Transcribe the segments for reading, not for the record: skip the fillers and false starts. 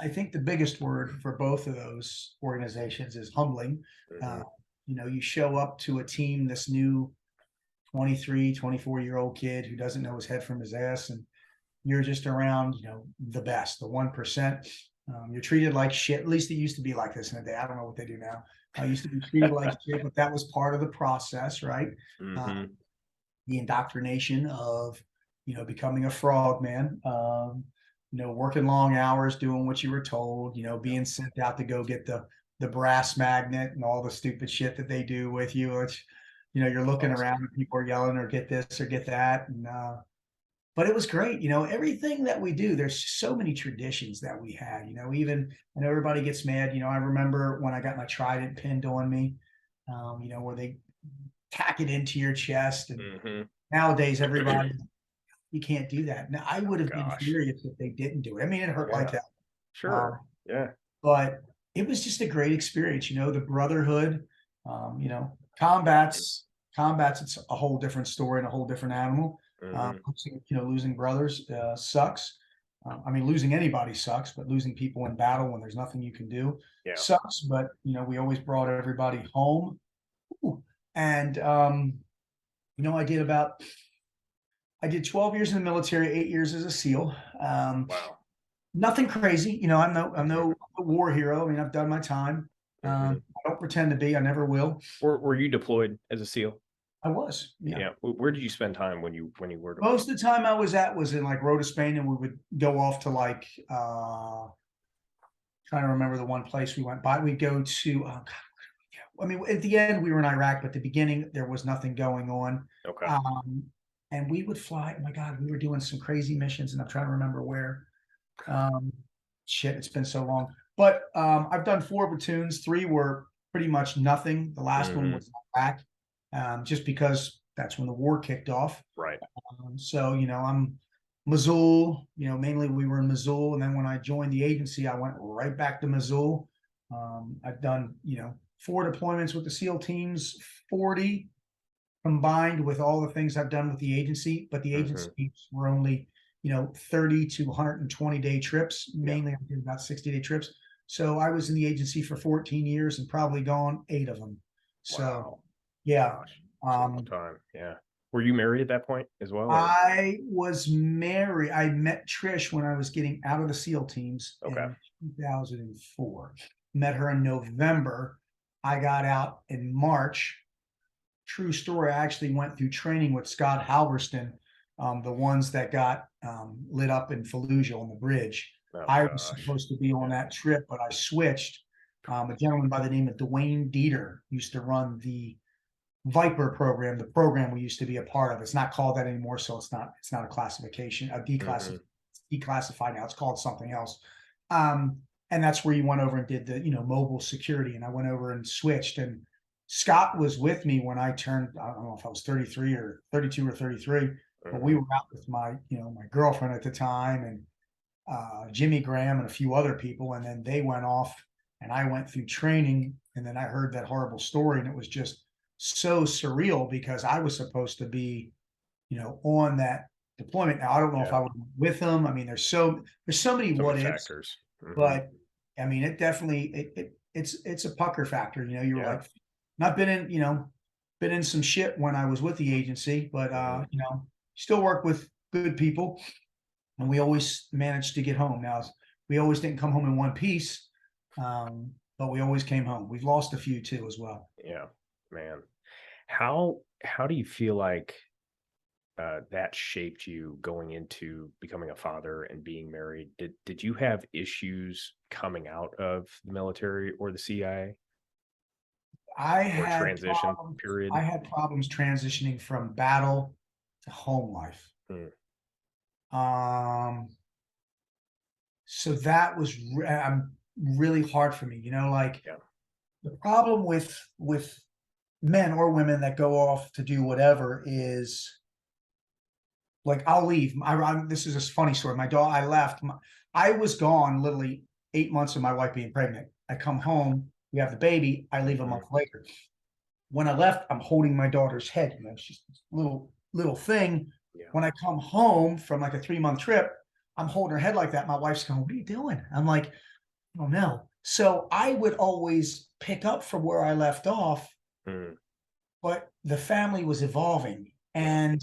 I think the biggest word for both of those organizations is humbling. Uh, Hmm. you show up to a team, this new 23, 24-year-old kid who doesn't know his head from his ass, and you're just around, the best, the 1%. You're treated like shit. At least it used to be like this in the day. I don't know what they do now. I used to be treated like shit, but that was part of the process, right? Uh, Hmm. the indoctrination of, becoming a frog man, working long hours, doing what you were told, being sent out to go get the brass magnet and all the stupid shit that they do with you. Which, you're looking around Awesome. and people are yelling or get this or get that. And but it was great. Everything that we do, there's so many traditions that we had. Even I know everybody gets mad. I remember when I got my trident pinned on me, where they tack it into your chest. And Hmm. nowadays, everybody, you can't do that. Now, I Oh would have been gosh. furious if they didn't do it. I mean, it hurt like Yeah. that. Um, Sure. Yeah. but it was just a great experience. The brotherhood, combats, it's a whole different story and a whole different animal. Hmm. Losing brothers sucks. I mean, losing anybody sucks, but losing people in battle when there's nothing you can do Yeah. sucks. But we always brought everybody home. Ooh. And I did 12 years in the military, 8 years as a SEAL. Wow. Nothing crazy. I'm Hmm. no war hero. I mean, I've done my time. Hmm. I don't pretend to be. I never will. Were you deployed as a SEAL? I was, yeah. Yeah. Where did you spend time when you were deployed? Most of the time I was at was in like Rota, Spain, and we would go off to like trying to remember the one place we went by. We'd go to I mean, at the end we were in Iraq, but at the beginning there was nothing going on. Okay. Um, and we would fly. Oh my God, we were doing some crazy missions, and I'm trying to remember where. Um, shit, it's been so long. But I've done 4 platoons. 3 were pretty much nothing. The last one Hmm. was Iraq, just because that's when the war kicked off. Right. So, I'm Mosul, mainly we were in Mosul. And then when I joined the agency, I went right back to Mosul. I've done, 4 deployments with the SEAL teams, 40 combined with all the things I've done with the agency, but the Hmm. agency were only, 30 to 120-day trips. Yeah. Mainly I did about 60-day trips. So I was in the agency for 14 years and probably gone 8 of them. So Wow. yeah. Gosh. It's a long Um, time. Yeah. Were you married at that point as well, or? I was married. I met Trish when I was getting out of the SEAL teams Okay. in 2004. Met her in November. I got out in March. True story. I actually went through training with Scott Halverston, the ones that got lit up in Fallujah on the bridge. Oh I was gosh. supposed to be on Yeah. that trip, but I switched. A gentleman by the name of Dwayne Dieter used to run the Viper program, the program we used to be a part of. It's not called that anymore, so it's not a classification, a declassified, Hmm. declassified now. It's called something else. Um, and that's where you went over and did the mobile security. And I went over and switched. And Scott was with me when I turned. I don't know if I was 33 or 32 or 33, but we Hmm. were out with my girlfriend at the time, and Jimmy Graham and a few other people. And then they went off, and I went through training. And then I heard that horrible story, and it was just so surreal because I was supposed to be, on that deployment. Now I don't know if Yeah. I was with them. I mean, there's so many So many what ifs, factors. Hmm. but I mean, it definitely it's a pucker factor. You're Yeah. like, not been in some shit when I was with the agency, but Hmm. still work with good people, and we always managed to get home. Now we always didn't come home in one piece, but we always came home. We've lost a few too as well. Yeah. Man. How do you feel like that shaped you going into becoming a father and being married? Did you have issues coming out of the military or the CIA I or had transition problems. I period? had problems transitioning from battle to home life. Mm, Um, so that was really hard for me. Like yeah. the problem with men or women that go off to do whatever is like I'll leave. This is a funny story. My dog, I left. I was gone literally 8 months of my wife being pregnant. I come home. We have the baby. I leave a Hmm. month later. When I left, I'm holding my daughter's head. She's this little thing. Yeah. When I come home from like a 3-month trip, I'm holding her head like that. My wife's going, "What are you doing?" I'm like, Oh no. So I would always pick up from where I left off, Mm, but the family was evolving yeah, and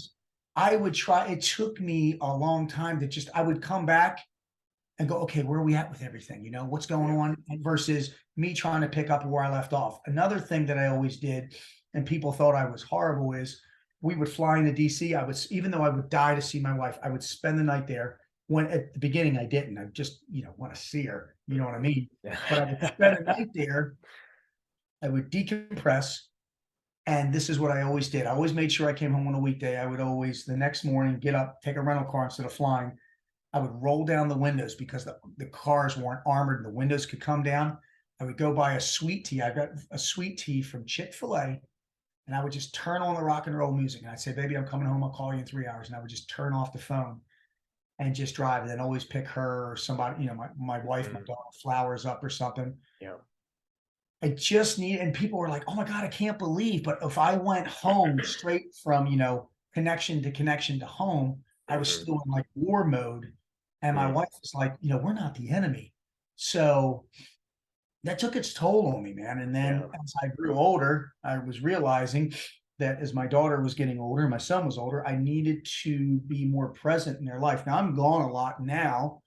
I would try. It took me a long time to just, I would come back and go, okay, where are we at with everything? You know, what's going yeah, on? And versus me trying to pick up where I left off. Another thing that I always did, and people thought I was horrible, is we would fly into DC. I was, even though I would die to see my wife, I would spend the night there. When at the beginning I didn't, I just, want to see her, you know what I mhm. mean? Yeah. But I would spend the night there. I would decompress. And this is what I always did. I always made sure I came home on a weekday. I would always, the next morning, get up, take a rental car instead of flying. I would roll down the windows because the cars weren't armored and the windows could come down. I would go buy a sweet tea. I got a sweet tea from Chick-fil-A and I would just turn on the rock and roll music. And I'd say, baby, I'm coming home. I'll call you in 3 hours. And I would just turn off the phone and just drive. And then always pick her or somebody, my wife, my Mm, daughter, flowers up or something. yeah. I just need, and people were like, "Oh my God, I can't believe." But if I went home straight from, connection to home, I was Mhm, still in like war mode. And my mm, wife was like, we're not the enemy. So that took its toll on me, man. And yeah. then as I grew older, I was realizing that as my daughter was getting older, my son was older, I needed to be more present in their life. Now I'm gone a lot now